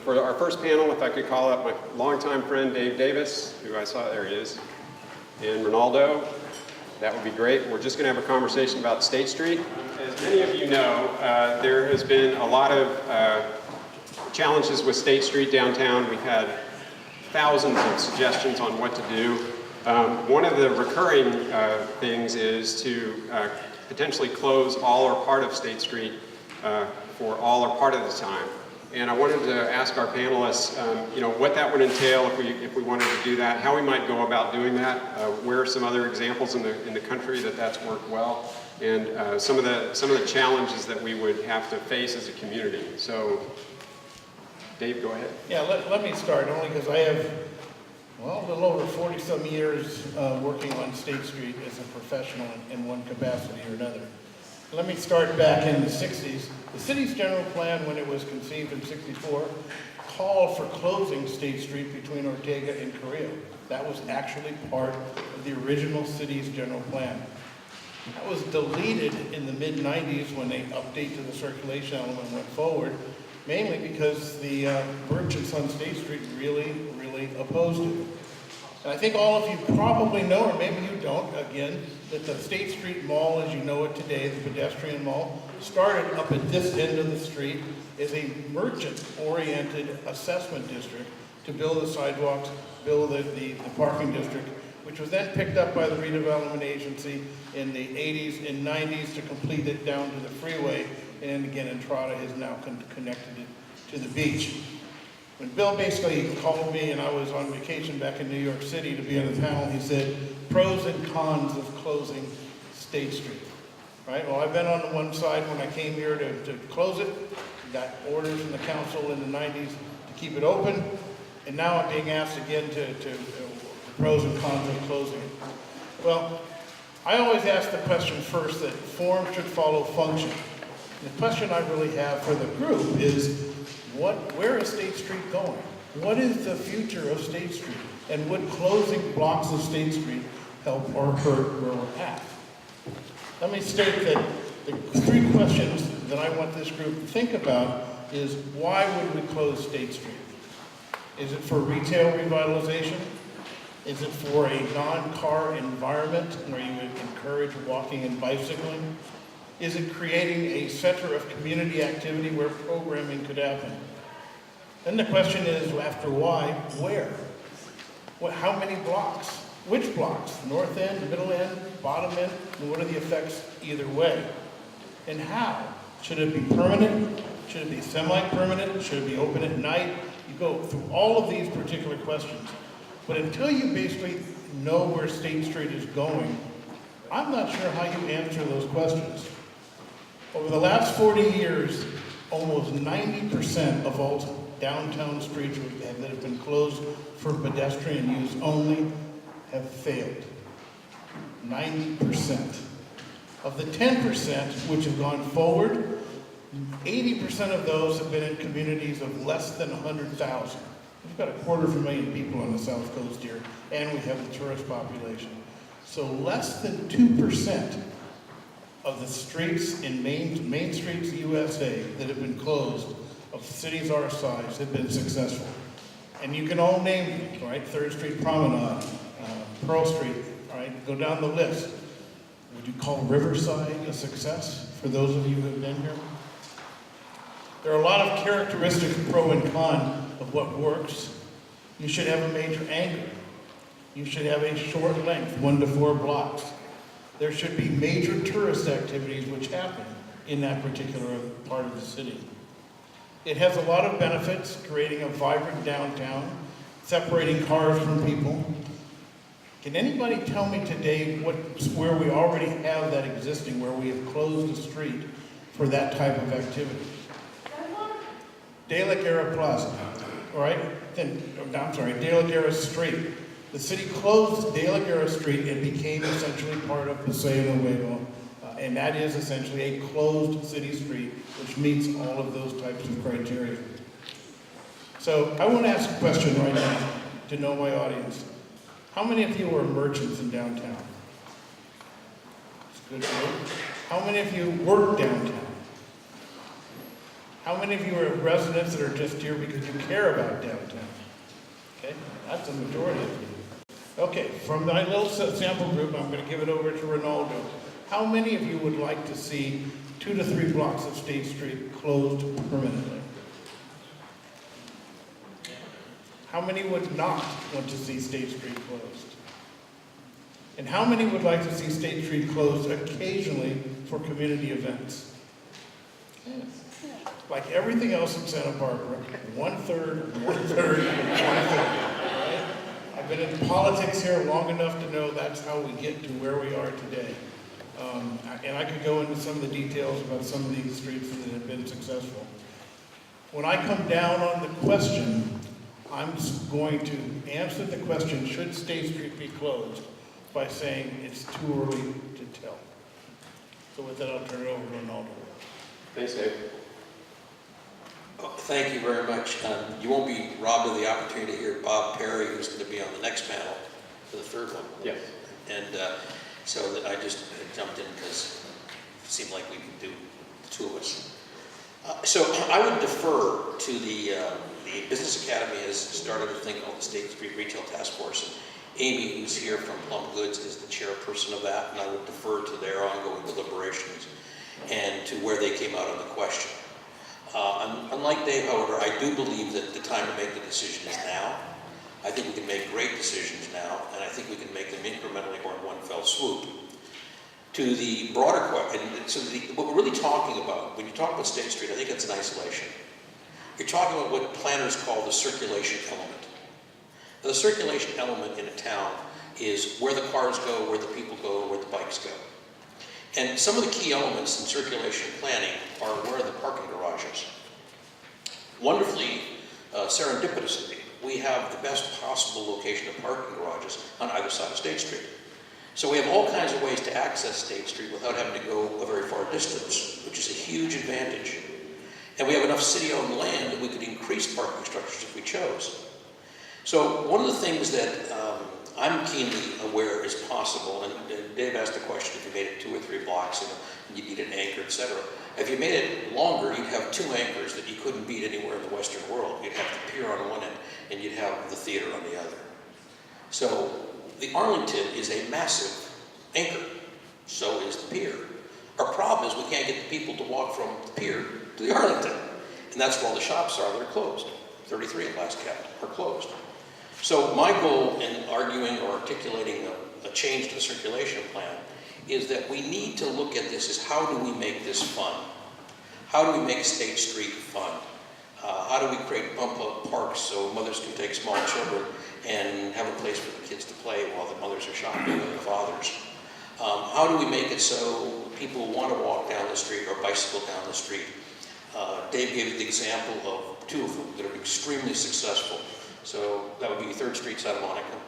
for our first panel, if I could call up my longtime friend Dave Davis, who I saw, there he is, and Ronaldo. That would be great. We're just going to have a conversation about State Street. As many of you know, there has been a lot of challenges with State Street downtown. We've had thousands of suggestions on what to do. One of the recurring things is to potentially close all or part of State Street for all or part of the time. And I wanted to ask our panelists, what that would entail if we wanted to do that, how we might go about doing that, where are some other examples in the country that's worked well, and some of the challenges that we would have to face as a community. So, Dave, go ahead. Yeah, let me start, only because I have, a little over 40-some years working on State Street as a professional in one capacity or another. Let me start back in the 60s. The city's general plan, when it was conceived in '64, called for closing State Street between Ortega and Carrillo. That was actually part of the original city's general plan. That was deleted in the mid-90s when they updated the circulation element and went forward, mainly because the merchants on State Street really opposed it. And I think all of you probably know, or maybe you don't, again, that the State Street Mall, as you know it today, the pedestrian mall, started up at this end of the street as a merchant-oriented assessment district to build the sidewalks, build the parking district, which was then picked up by the redevelopment agency in the 80s and 90s to complete it down to the freeway, and again, Entrada has now connected it to the beach. When Bill basically called me and I was on vacation back in New York City to be on the panel, he said, pros and cons of closing State Street. Right? Well, I've been on the one side when I came here to close it, got orders from the council in the 90s to keep it open, and now I'm being asked again to pros and cons of closing it. Well, I always ask the question first that form should follow function. And the question I really have for the group is, where is State Street going? What is the future of State Street? And would closing blocks of State Street help or hurt where we're at? Let me state that the three questions that I want this group to think about is, why would we close State Street? Is it for retail revitalization? Is it for a non-car environment where you would encourage walking and bicycling? Is it creating a center of community activity where programming could happen? Then the question is, after why, where? How many blocks? Which blocks? North end, middle end, bottom end? And what are the effects either way? And how? Should it be permanent? Should it be semi-permanent? Should it be open at night? You go through all of these particular questions. But until you basically know where State Street is going, I'm not sure how you answer those questions. Over the last 40 years, almost 90% of all downtown streets that have been closed for pedestrian use only have failed. 90%. Of the 10% which have gone forward, 80% of those have been in communities of less than 100,000. We've got 250,000 people on the South Coast here, and we have the tourist population. So less than 2% of the streets in main streets USA that have been closed of cities our size have been successful. And you can all name them, right? 3rd Street Promenade, Pearl Street, right? Go down the list. Would you call Riverside a success for those of you who have been here? There are a lot of characteristics, pro and con, of what works. You should have a major angle. You should have a short length, 1 to 4 blocks. There should be major tourist activities which happen in that particular part of the city. It has a lot of benefits, creating a vibrant downtown, separating cars from people. Can anybody tell me today where we already have that existing, where we have closed a street for that type of activity? De La Guerra Plaza, all right? De La Guerra Street. The city closed De La Guerra Street and became essentially part of Paseo Nuevo, and that is essentially a closed city street, which meets all of those types of criteria. So I want to ask a question right now to know my audience. How many of you are merchants in downtown? It's good. How many of you work downtown? How many of you are residents that are just here because you care about downtown? Okay, that's a majority of you. Okay, from my little sample group, I'm going to give it over to Ronaldo. How many of you would like to see 2 to 3 blocks of State Street closed permanently? How many would not want to see State Street closed? And how many would like to see State Street closed occasionally for community events? Like everything else in Santa Barbara, 1/3, 1/3, 1/3. Right? I've been in politics here long enough to know that's how we get to where we are today. And I could go into some of the details about some of these streets that have been successful. When I come down on the question, I'm going to answer the question, should State Street be closed, by saying it's too early to tell. So with that, I'll turn it over to Ronaldo. Thanks, Dave. Oh, thank you very much. You won't be robbed of the opportunity to hear Bob Perry, who's going to be on the next panel for the third one. Yes. And so that I just jumped in because it seemed like we could do the two of us. So I would defer to the Business Academy has started a thing called the State Street Retail Task Force. And Amy, who's here from Plum Goods, is the chairperson of that, and I would defer to their ongoing deliberations and to where they came out on the question. Unlike Dave, however, I do believe that the time to make the decision is now. I think we can make great decisions now, and I think we can make them incrementally or in one fell swoop. To the broader question, so what we're really talking about, when you talk about State Street, I think it's in isolation. You're talking about what planners call the circulation element. Now, the circulation element in a town is where the cars go, where the people go, where the bikes go. And some of the key elements in circulation planning are where are the parking garages. Wonderfully, serendipitously, we have the best possible location of parking garages on either side of State Street. So we have all kinds of ways to access State Street without having to go a very far distance, which is a huge advantage. And we have enough city-owned land that we could increase parking structures if we chose. So one of the things that I'm keenly aware is possible, and Dave asked the question if you made it 2 or 3 blocks and you need an anchor, etc. If you made it longer, you'd have 2 anchors that you couldn't beat anywhere in the Western world. You'd have the pier on one end, and you'd have the theater on the other. So the Arlington is a massive anchor. So is the pier. Our problem is we can't get the people to walk from the pier to the Arlington. And that's where all the shops are that are closed. 33 at last count are closed. So my goal in arguing or articulating a change to the circulation plan is that we need to look at this as how do we make this fun? How do we make State Street fun? How do we create bump-up parks so mothers can take small children and have a place for the kids to play while the mothers are shopping and the fathers? How do we make it so people want to walk down the street or bicycle down the street? Dave gave the example of 2 of them that are extremely successful. So that would be 3rd Street, Santa Monica,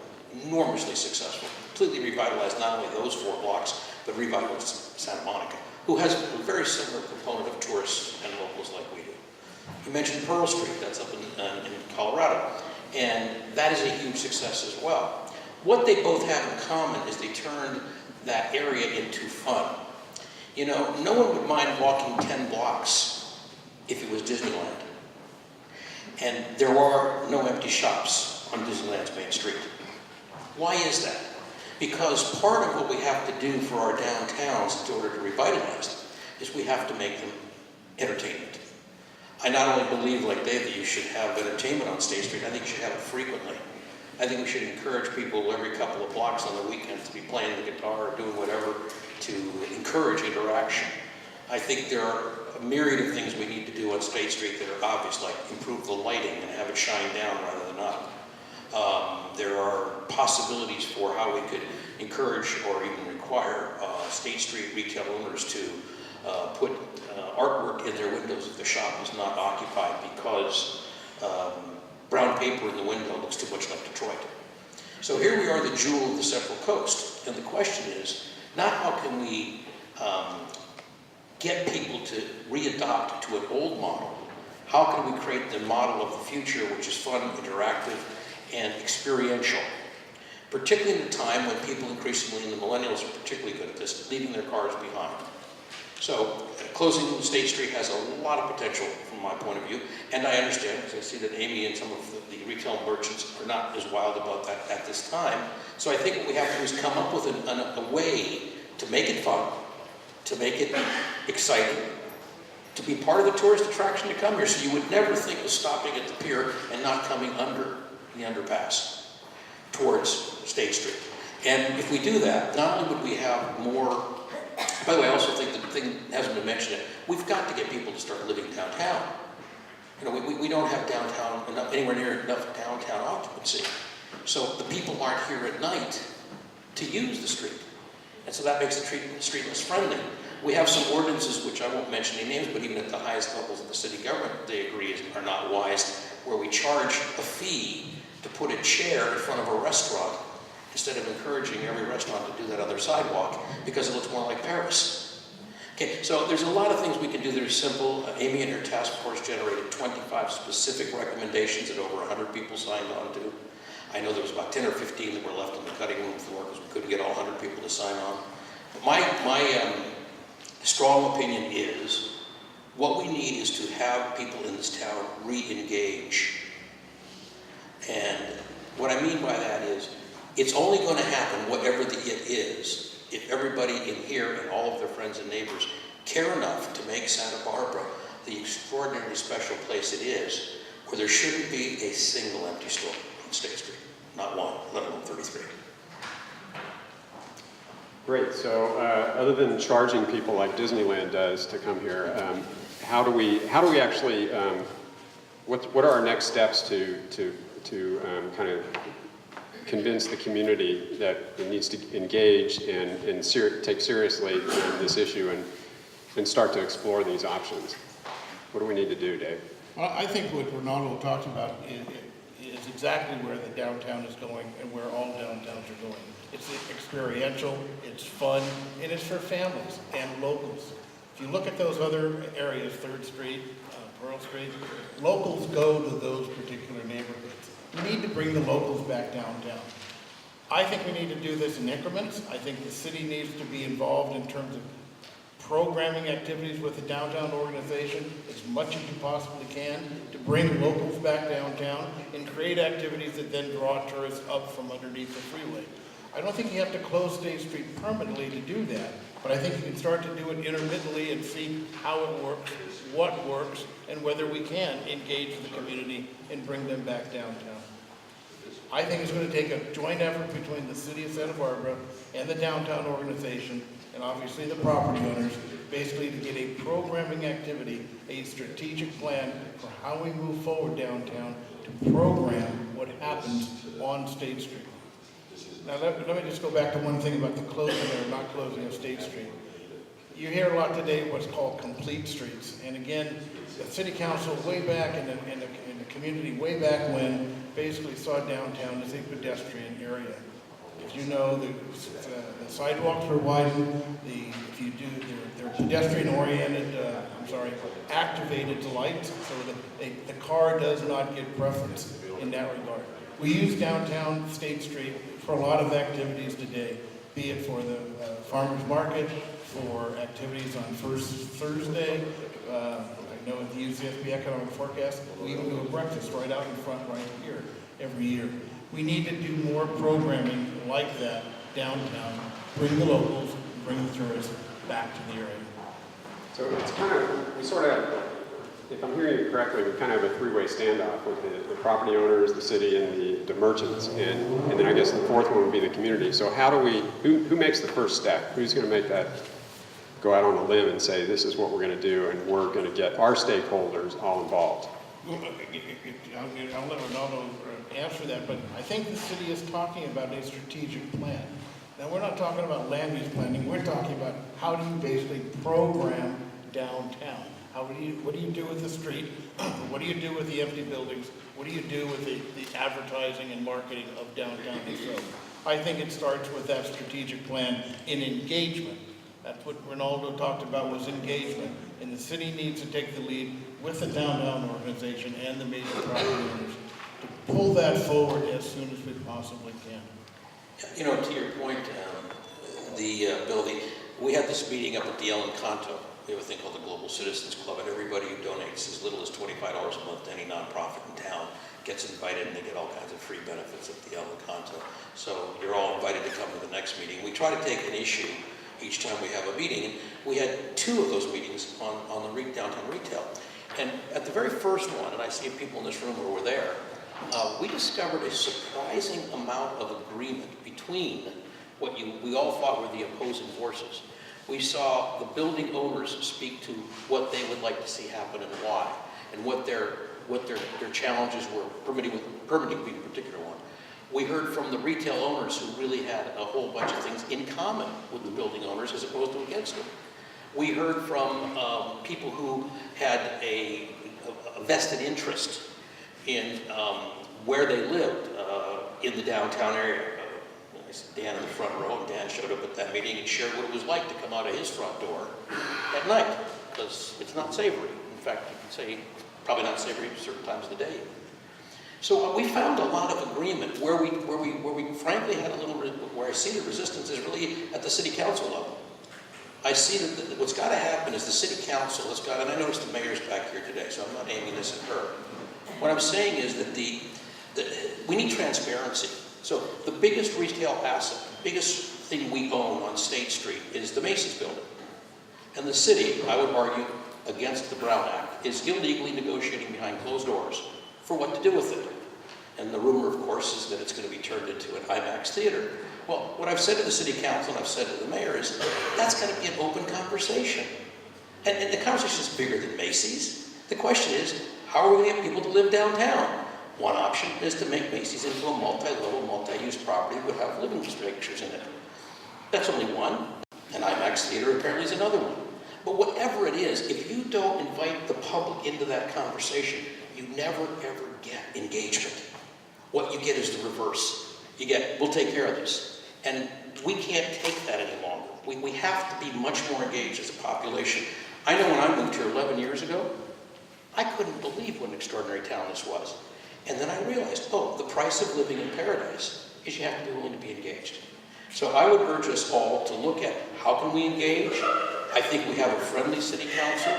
enormously successful. Completely revitalized not only those 4 blocks, but revitalized Santa Monica, who has a very similar component of tourists and locals like we do. You mentioned Pearl Street, that's up in Colorado, and that is a huge success as well. What they both have in common is they turned that area into fun. You know, no one would mind walking 10 blocks if it was Disneyland. And there are no empty shops on Disneyland's main street. Why is that? Because part of what we have to do for our downtowns in order to revitalize them is we have to make them entertainment. I not only believe, like Dave, that you should have entertainment on State Street, I think you should have it frequently. I think we should encourage people every couple of blocks on the weekend to be playing the guitar or doing whatever to encourage interaction. I think there are a myriad of things we need to do on State Street that are obvious, like improve the lighting and have it shine down rather than up. There are possibilities for how we could encourage or even require State Street retail owners to put artwork in their windows if the shop is not occupied because brown paper in the window looks too much like Detroit. So here we are, the jewel of the Central Coast, and the question is not how can we get people to re-adopt to an old model. How can we create the model of the future, which is fun, interactive, and experiential? Particularly in a time when people increasingly, and the millennials are particularly good at this, leaving their cars behind. So closing State Street has a lot of potential from my point of view, and I understand, because I see that Amy and some of the retail merchants are not as wild about that at this time. So I think what we have to do is come up with a way to make it fun, to make it exciting, to be part of the tourist attraction to come here. So you would never think of stopping at the pier and not coming under the underpass towards State Street. And if we do that, not only would we have more, by the way, I also think the thing hasn't been mentioned yet, we've got to get people to start living downtown. You know, we don't have downtown, anywhere near enough downtown occupancy. So the people aren't here at night to use the street. And so that makes the street less friendly. We have some ordinances, which I won't mention any names, but even at the highest levels of the city government, they agree are not wise, where we charge a fee to put a chair in front of a restaurant instead of encouraging every restaurant to do that on their sidewalk because it looks more like Paris. Okay, so there's a lot of things we can do that are simple. Amy and her task force generated 25 specific recommendations that over 100 people signed on to. I know there was about 10 or 15 that were left on the cutting room floor because we couldn't get all 100 people to sign on. But my strong opinion is what we need is to have people in this town re-engage. And what I mean by that is it's only going to happen, whatever the it is, if everybody in here and all of their friends and neighbors care enough to make Santa Barbara the extraordinarily special place it is, where there shouldn't be a single empty store on State Street. Not one, let alone 33. Great. So other than charging people like Disneyland does to come here, how do we actually, what are our next steps to kind of convince the community that it needs to engage and take seriously this issue and start to explore these options? What do we need to do, Dave? Well, I think what Ronaldo talked about is exactly where the downtown is going and where all downtowns are going. It's experiential, it's fun, and it's for families and locals. If you look at those other areas, 3rd Street, Pearl Street, locals go to those particular neighborhoods. We need to bring the locals back downtown. I think we need to do this in increments. I think the city needs to be involved in terms of programming activities with the downtown organization as much as you possibly can to bring locals back downtown and create activities that then draw tourists up from underneath the freeway. I don't think you have to close State Street permanently to do that, but I think you can start to do it intermittently and see how it works, what works, and whether we can engage the community and bring them back downtown. I think it's going to take a joint effort between the city of Santa Barbara and the downtown organization, and obviously the property owners, basically to get a programming activity, a strategic plan for how we move forward downtown to program what happens on State Street. Now let me just go back to one thing about the closing or not closing of State Street. You hear a lot today what's called complete streets, and again, the city council way back in the community way back when basically saw downtown as a pedestrian area. As you know, the sidewalks were widened. If you do, they're pedestrian-oriented. Activated lights, so that the car does not get preference in that regard. We use downtown State Street for a lot of activities today, be it for the farmers market, for activities on First Thursday. I know at the UCSB Economic Forecast, we even do a breakfast right out in front right here every year. We need to do more programming like that downtown, bring the locals, bring the tourists back to the area. So it's kind of, we sort of, if I'm hearing you correctly, we kind of have a three-way standoff with the property owners, the city, and the merchants, and then I guess the fourth one would be the community. So how do we, who makes the first step? Who's going to make that, go out on a limb and say, this is what we're going to do, and we're going to get our stakeholders all involved? I'll let Ronaldo answer that, but I think the city is talking about a strategic plan. Now, we're not talking about land use planning. We're talking about how do you basically program downtown? What do you do with the street? What do you do with the empty buildings? What do you do with the advertising and marketing of downtown itself? I think it starts with that strategic plan in engagement. That's what Ronaldo talked about, was engagement. And the city needs to take the lead with the downtown organization and the major property owners to pull that forward as soon as we possibly can. You know, to your point, the building, We had this meeting up at the El Encanto. We have a thing called the Global Citizens Club, and everybody who donates as little as $25 a month to any nonprofit in town gets invited, and they get all kinds of free benefits at the El Encanto. So you're all invited to come to the next meeting. We try to take an issue each time we have a meeting, and we had 2 of those meetings on the downtown retail. And at the very first one, and I see people in this room who were there, we discovered a surprising amount of agreement between what we all thought were the opposing forces. We saw the building owners speak to what they would like to see happen and why, and what their challenges were, permitting being a particular one. We heard from the retail owners who really had a whole bunch of things in common with the building owners as opposed to against them. We heard from people who had a vested interest in where they lived in the downtown area. I see Dan in the front row, and Dan showed up at that meeting and shared what it was like to come out of his front door at night, because it's not savory. In fact, you could say probably not savory at certain times of the day. So we found a lot of agreement where we frankly had a little, where I see the resistance is really at the city council level. I see that what's got to happen is the city council has got, and I noticed the mayor's back here today, so I'm not aiming this at her. What I'm saying is that we need transparency. So the biggest retail asset, the biggest thing we own on State Street is the Macy's building. And the city, I would argue, against the Brown Act, is illegally negotiating behind closed doors for what to do with it. And the rumor, of course, is that it's going to be turned into an IMAX theater. Well, what I've said to the city council and I've said to the mayor is that's going to be an open conversation. And the conversation is bigger than Macy's. The question is, how are we going to get people to live downtown? One option is to make Macy's into a multi-level, multi-use property that would have living structures in it. That's only one. An IMAX theater apparently is another one. But whatever it is, if you don't invite the public into that conversation, you never ever get engagement. What you get is the reverse. You get, we'll take care of this. And we can't take that any longer. We have to be much more engaged as a population. I know when I moved here 11 years ago, I couldn't believe what an extraordinary town this was. And then I realized, oh, the price of living in paradise is you have to be willing to be engaged. So I would urge us all to look at how can we engage. I think we have a friendly city council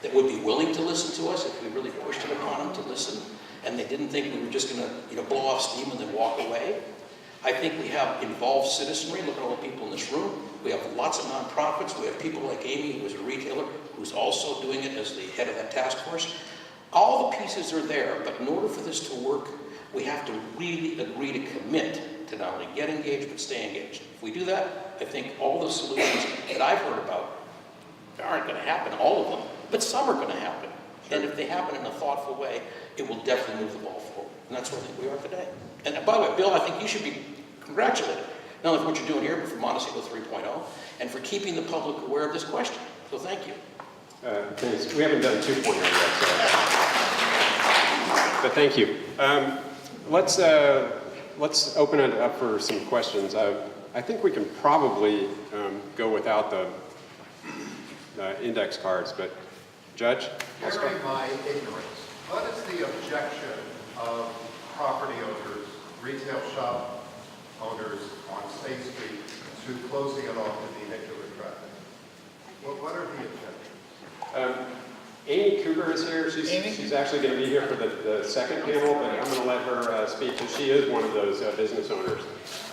that would be willing to listen to us if we really pushed it upon them to listen, and they didn't think we were just going to blow off steam and then walk away. I think we have involved citizenry. Look at all the people in this room. We have lots of nonprofits. We have people like Amy, who is a retailer, who's also doing it as the head of that task force. All the pieces are there, but in order for this to work, we have to really agree to commit to not only get engaged, but stay engaged. If we do that, I think all the solutions that I've heard about aren't going to happen, all of them, but some are going to happen. And if they happen in a thoughtful way, it will definitely move the ball forward. And that's where I think we are today. And by the way, Bill, I think you should be congratulated, not only for what you're doing here, but for Montecito 3.0, and for keeping the public aware of this question. So thank you. Thanks. We haven't done 2.0 yet, so. But thank you. Let's open it up for some questions. I think we can probably go without the index cards, but Judge? Bearing my ignorance, what is the objection of property owners, retail shop owners on State Street to closing it off to vehicular traffic? What are the objections? Amy Cougar is here. Amy? She's actually going to be here for the second panel, but I'm going to let her speak because she is one of those business owners.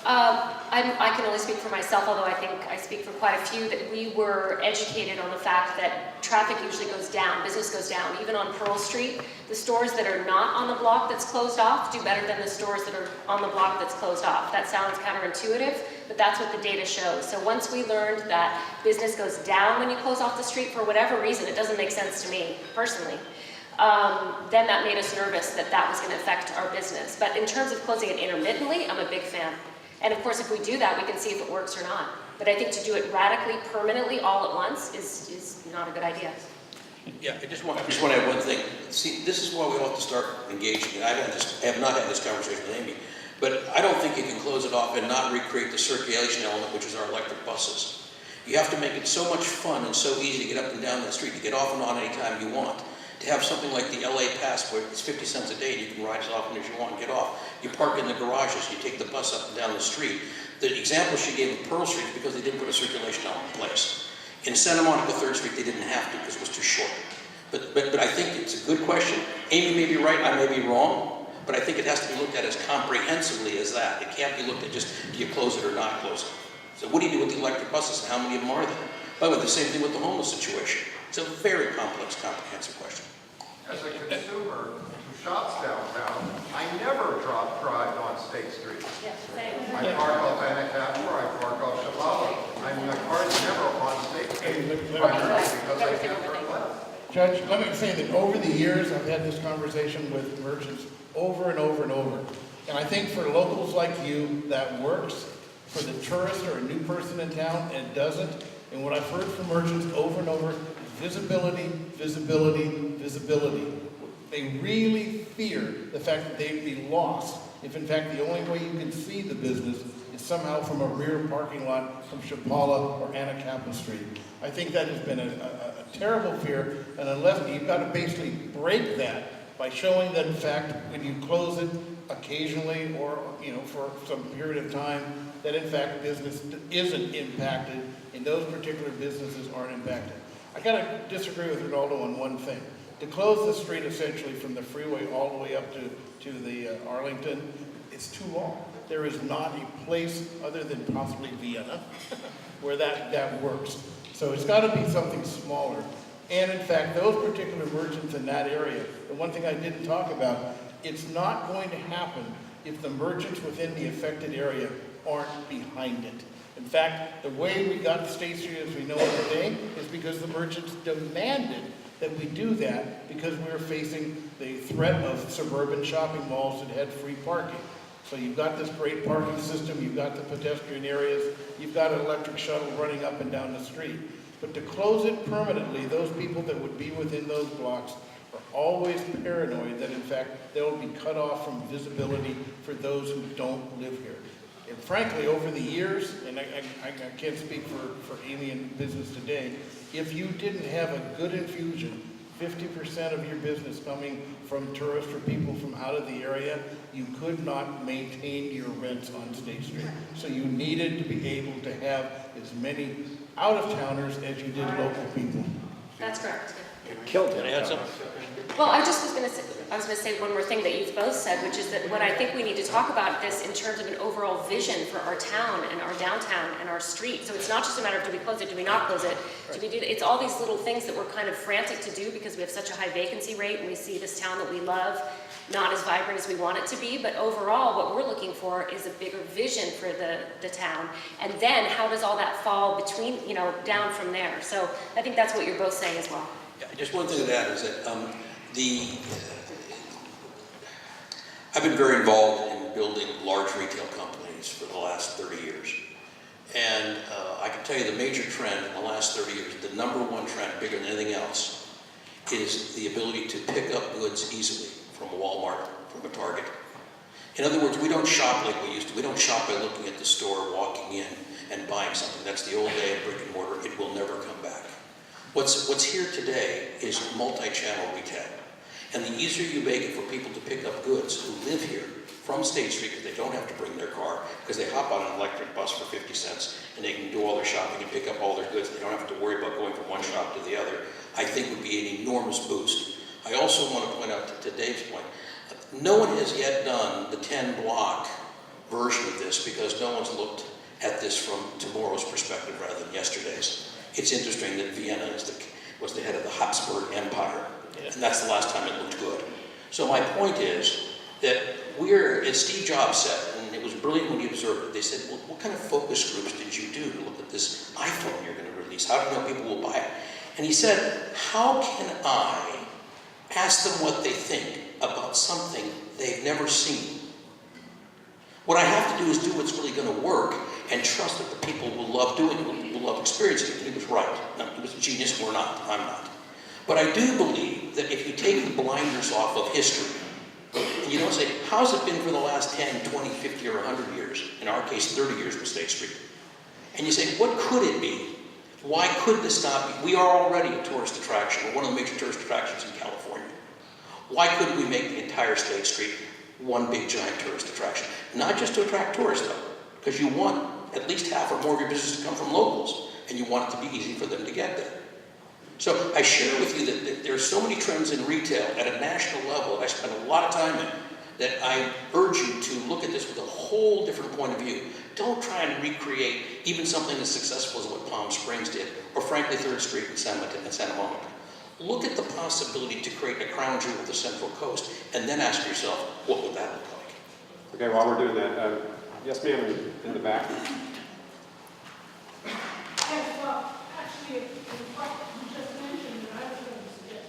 I can only speak for myself, although I think I speak for quite a few, that we were educated on the fact that traffic usually goes down, business goes down. Even on Pearl Street, the stores that are not on the block that's closed off do better than the stores that are on the block that's closed off. That sounds counterintuitive, but that's what the data shows. So once we learned that business goes down when you close off the street for whatever reason, it doesn't make sense to me personally, then that made us nervous that that was going to affect our business. But in terms of closing it intermittently, I'm a big fan. And of course, if we do that, we can see if it works or not. But I think to do it radically, permanently, all at once is not a good idea. Yeah, I just want to add one thing. See, this is why we have to start engaging. I have not had this conversation with Amy, but I don't think you can close it off and not recreate the circulation element, which is our electric buses. You have to make it so much fun and so easy to get up and down that street, to get off and on anytime you want. to have something like the LA Pass where it's 50 cents a day and you can ride as often as you want and get off. You park in the garages, you take the bus up and down the street. The example she gave of Pearl Street is because they didn't put a circulation element in place. In Santa Monica 3rd Street, they didn't have to because it was too short. But I think it's a good question. Amy may be right, I may be wrong, but I think it has to be looked at as comprehensively as that. It can't be looked at just, do you close it or not close it? So what do you do with the electric buses and how many of them are there? By the way, the same thing with the homeless situation. It's a very complex, comprehensive question. As a consumer who shops downtown, I never drive on State Street. Yeah, same. I park off Anacapa or I park off Shabala. My car's never on State Street, primarily because I can't turn left. Judge, let me say that over the years, I've had this conversation with merchants over and over and over. And I think for locals like you, that works. For the tourist or a new person in town, it doesn't. And what I've heard from merchants over and over, visibility, visibility, visibility. They really fear the fact that they'd be lost if in fact the only way you can see the business is somehow from a rear parking lot from Chapala or Anacapa Street. I think that has been a terrible fear, and unless you've got to basically break that by showing that in fact when you close it occasionally or for some period of time, that in fact business isn't impacted and those particular businesses aren't impacted. I gotta disagree with Ronaldo on one thing. To close the street essentially from the freeway all the way up to the Arlington, it's too long. There is not a place other than possibly Vienna where that works. So it's got to be something smaller. And in fact, those particular merchants in that area, the one thing I didn't talk about, it's not going to happen if the merchants within the affected area aren't behind it. In fact, the way we got to State Street as we know it today is because the merchants demanded that we do that because we were facing the threat of suburban shopping malls that had free parking. So you've got this great parking system, you've got the pedestrian areas, you've got an electric shuttle running up and down the street. But to close it permanently, those people that would be within those blocks are always paranoid that in fact they'll be cut off from visibility for those who don't live here. And frankly, over the years, and I can't speak for Amy in business today, if you didn't have a good infusion, 50% of your business coming from tourists or people from out of the area, you could not maintain your rents on State Street. So you needed to be able to have as many out-of-towners as you did local people. That's correct. Killed Can I add something? Well, I was going to say one more thing that you've both said, which is that what I think we need to talk about this in terms of an overall vision for our town and our downtown and our street. So it's not just a matter of do we close it, do we not close it, do we do it's all these little things that we're kind of frantic to do because we have such a high vacancy rate and we see this town that we love not as vibrant as we want it to be. But overall, what we're looking for is a bigger vision for the town. And then how does all that fall between, down from there? So I think that's what you're both saying as well. Yeah, just one thing to add is that I've been very involved in building large retail companies for the last 30 years. And I can tell you the major trend in the last 30 years, the number one trend, bigger than anything else, is the ability to pick up goods easily from a Walmart, from a Target. In other words, we don't shop like we used to. We don't shop by looking at the store, walking in, and buying something. That's the old day of brick and mortar. It will never come back. What's here today is multi-channel retail. And the easier you make it for people to pick up goods who live here from State Street, because they don't have to bring their car, because they hop on an electric bus for 50 cents and they can do all their shopping and pick up all their goods. They don't have to worry about going from one shop to the other, I think would be an enormous boost. I also want to point out to Dave's point, no one has yet done the 10-block version of this because no one's looked at this from tomorrow's perspective rather than yesterday's. It's interesting that Vienna was the head of the Habsburg Empire, and that's the last time it looked good. So my point is that as Steve Jobs said, and it was brilliant when he observed it, they said, well, what kind of focus groups did you do to look at this iPhone you're going to release? How do you know people will buy it? And he said, how can I ask them what they think about something they've never seen? What I have to do is do what's really going to work and trust that the people will love doing it, will love experiencing it. And he was right. No, he was a genius, we're not, I'm not. But I do believe that if you take the blinders off of history, and you don't say, how's it been for the last 10, 20, 50, or 100 years? In our case, 30 years with State Street. And you say, what could it be? Why could this not be? We are already a tourist attraction, or one of the major tourist attractions in California. Why couldn't we make the entire State Street one big giant tourist attraction? Not just to attract tourists though, because you want at least half or more of your business to come from locals, and you want it to be easy for them to get there. So I share with you that there are so many trends in retail at a national level that I spend a lot of time in, that I urge you to look at this with a whole different point of view. Don't try and recreate even something as successful as what Palm Springs did, or frankly 3rd Street in Santa Monica. Look at the possibility to create a crown jewel of the Central Coast, and then ask yourself, what would that look like? Okay, while we're doing that, yes ma'am, in the back. Yes, well, actually, what you just mentioned, that I was going to suggest,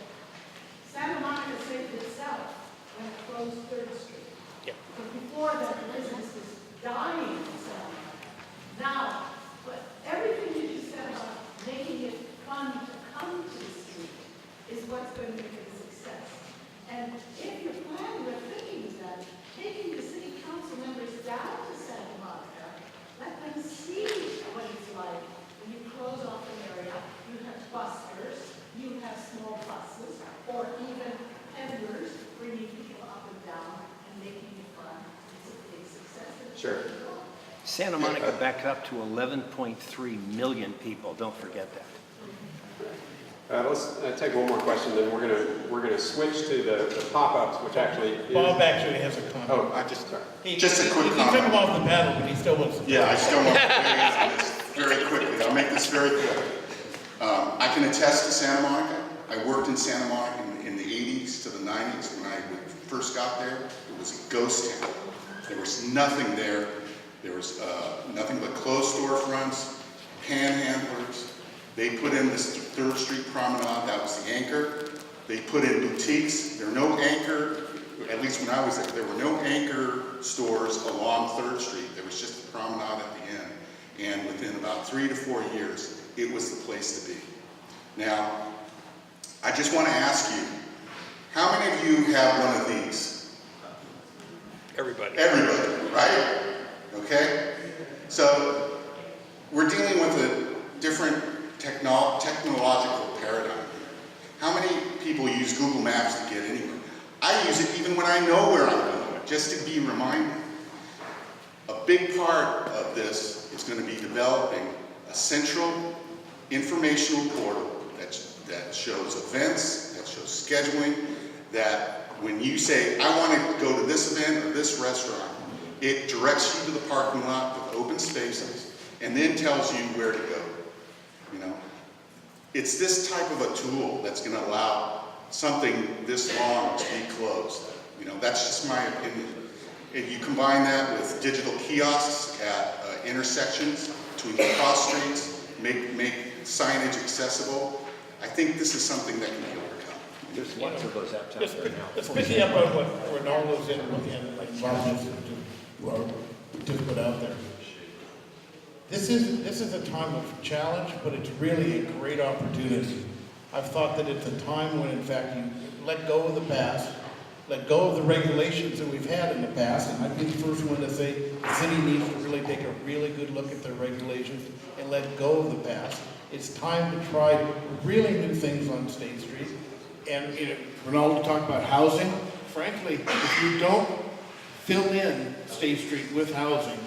Santa Monica saved itself when it closed 3rd Street. Yeah. Because before that, the business was dying in Santa Monica. Now, but everything that you said about making it fun to come to the street is what's going to make it a success. And if your plan, your thinking is that, taking the city council members down to Santa Monica, let them see what it's like when you close off an area. You have clusters, you have small buses, or even peddlers bringing people up and down and making it fun. It's a big success. Sure. Santa Monica backed up to 11.3 million people. Don't forget that. Let's take one more question, then we're gonna switch to the pop-ups, which actually is... Bob actually has a comment. Oh, I just, sorry. Just a quick He took comment. him off the panel, but he still wants to. Yeah, I still want to weigh in on this very quickly. I'll make this very quick. I can attest to Santa Monica. I worked in Santa Monica in the 80s to the 90s when I first got there. It was a ghost town. There was nothing there. There was nothing but closed storefronts, panhandlers. They put in this 3rd Street Promenade, that was the anchor. They put in boutiques. There were no anchor, at least when I was there were no anchor stores along 3rd Street. There was just the promenade at the end. And within about 3 to 4 years, it was the place to be. Now, I just want to ask you, how many of you have one of these? Everybody. Everybody, right? Okay? So, we're dealing with a different technological paradigm. How many people use Google Maps to get anywhere? I use it even when I know where I'm going, just to be reminded. A big part of this is going to be developing a central informational portal that shows events, that shows scheduling, that when you say, I want to go to this event or this restaurant, it directs you to the parking lot with open spaces and then tells you where to go. You know, it's this type of a tool that's going to allow something this long to be closed. You know, that's just my opinion. If you combine that with digital kiosks at intersections between cross streets, make signage accessible, I think this is something that can be overcome. There's lots of those apps out there now. Just picking up on what Ronaldo's in and like Bob just put out there. This is a time of challenge, but it's really a great opportunity. I've thought that it's a time when, in fact, you let go of the past, let go of the regulations that we've had in the past, and I'd be the first one to say the city needs to really take a really good look at their regulations and let go of the past. It's time to try really new things on State Street. And Ronaldo talked about housing. Frankly, if you don't fill in State Street with housing,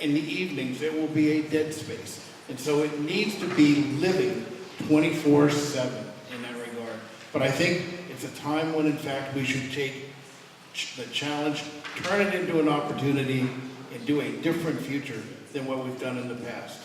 in the evenings, it will be a dead space. And so it needs to be living 24/7 in that regard. But I think it's a time when, in fact, we should take the challenge, turn it into an opportunity, and do a different future than what we've done in the past.